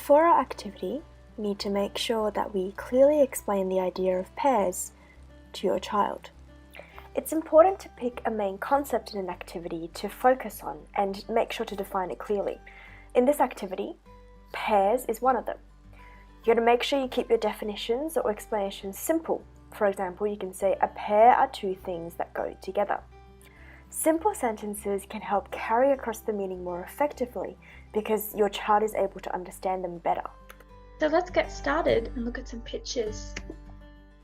For our activity, we need to make sure that we clearly explain the idea of pairs to your child. It's important to pick a main concept in an activity to focus on and make sure to define it clearly. In this activity, pairs is one of them. You got to make sure you keep your definitions or explanations simple. For example, you can say a pair are two things that go together. Simple sentences can help carry across the meaning more effectively because your child is able to understand them better. So let's get started and look at some pictures.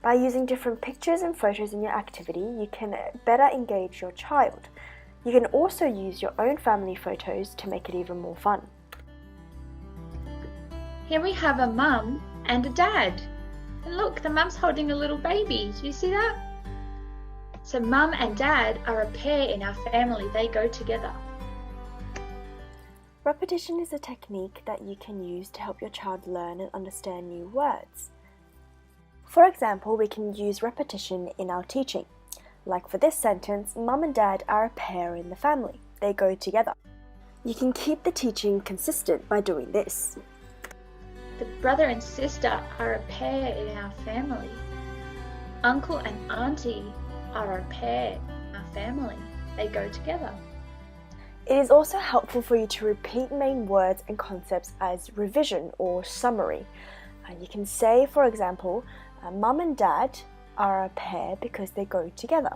By using different pictures and photos in your activity, you can better engage your child. You can also use your own family photos to make it even more fun. Here we have a mum and a dad. And look, the mum's holding a little baby. Do you see that? So mum and dad are a pair in our family. They go together. Repetition is a technique that you can use to help your child learn and understand new words. For example, we can use repetition in our teaching. Like for this sentence, mum and dad are a pair in the family. They go together. You can keep the teaching consistent by doing this. The brother and sister are a pair in our family. Uncle and auntie are a pair in our family. They go together. It is also helpful for you to repeat main words and concepts as revision or summary. You can say, for example, mum and dad are a pair because they go together.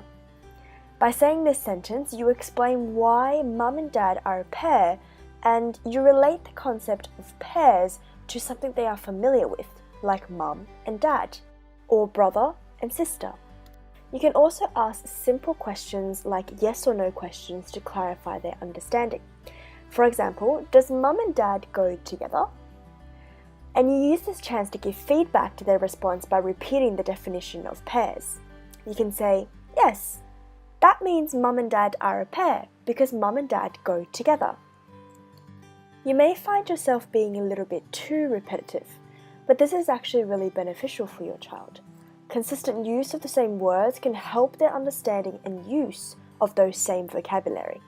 By saying this sentence, you explain why mum and dad are a pair and you relate the concept of pairs to something they are familiar with, like mum and dad, or brother and sister. You can also ask simple questions like yes or no questions to clarify their understanding. For example, does mum and dad go together? And you use this chance to give feedback to their response by repeating the definition of pairs. You can say, yes, that means mum and dad are a pair because mum and dad go together. You may find yourself being a little bit too repetitive, but this is actually really beneficial for your child. Consistent use of the same words can help their understanding and use of those same vocabulary.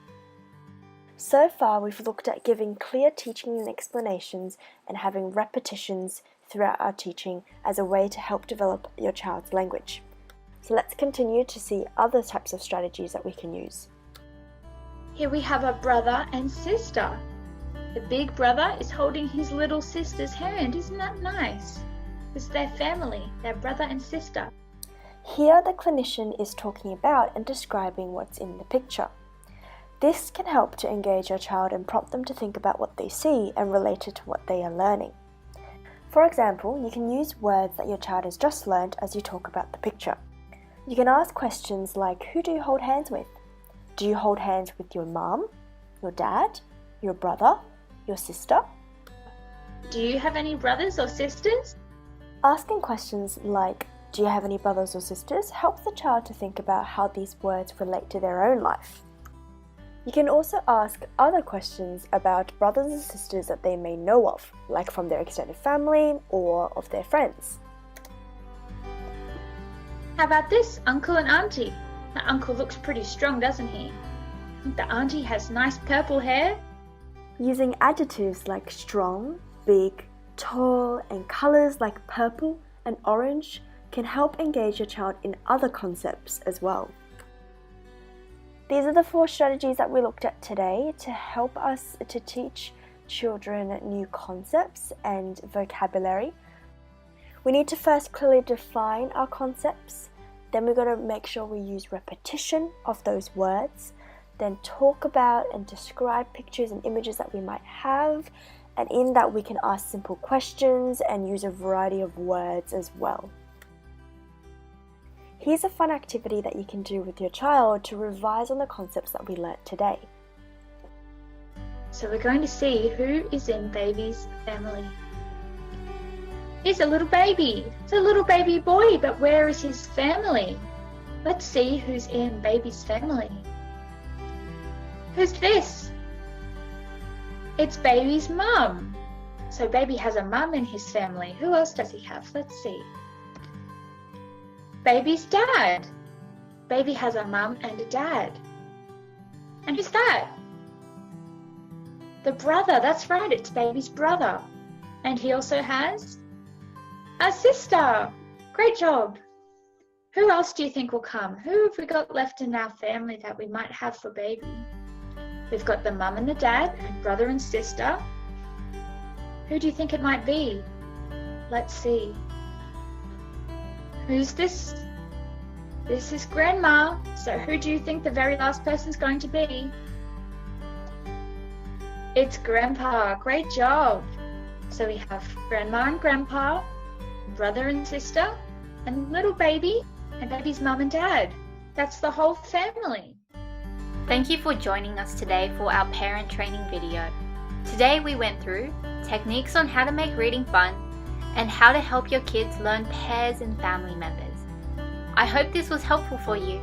So far, we've looked at giving clear teaching and explanations and having repetitions throughout our teaching as a way to help develop your child's language. So let's continue to see other types of strategies that we can use. Here we have a brother and sister. The big brother is holding his little sister's hand. Isn't that nice? It's their family, their brother and sister. Here the clinician is talking about and describing what's in the picture. This can help to engage your child and prompt them to think about what they see and relate it to what they are learning. For example, you can use words that your child has just learned as you talk about the picture. You can ask questions like, who do you hold hands with? Do you hold hands with your mom, your dad, your brother, your sister? Do you have any brothers or sisters? Asking questions like, do you have any brothers or sisters, helps the child to think about how these words relate to their own life. You can also ask other questions about brothers and sisters that they may know of, like from their extended family or of their friends. How about this, uncle and auntie? The uncle looks pretty strong, doesn't he? The auntie has nice purple hair. Using adjectives like strong, big, tall, and colors like purple and orange can help engage your child in other concepts as well. These are the 4 strategies that we looked at today to help us to teach children new concepts and vocabulary. We need to first clearly define our concepts, then we've got to make sure we use repetition of those words, then talk about and describe pictures and images that we might have, and in that we can ask simple questions and use a variety of words as well. Here's a fun activity that you can do with your child to revise on the concepts that we learnt today. So we're going to see who is in baby's family. Here's a little baby. It's a little baby boy, but where is his family? Let's see who's in baby's family. Who's this? It's baby's mum. So baby has a mum in his family. Who else does he have? Let's see. Baby's dad. Baby has a mum and a dad. And who's that? The brother. That's right, it's baby's brother. And he also has a sister. Great job. Who else do you think will come? Who have we got left in our family that we might have for baby? We've got the mum and the dad and brother and sister. Who do you think it might be? Let's see. Who's this? This is Grandma. So who do you think the very last person's going to be? It's Grandpa. Great job. So we have Grandma and Grandpa, brother and sister, and little baby, and baby's mum and dad. That's the whole family. Thank you for joining us today for our parent training video. Today we went through techniques on how to make reading fun and how to help your kids learn pairs and family members. I hope this was helpful for you.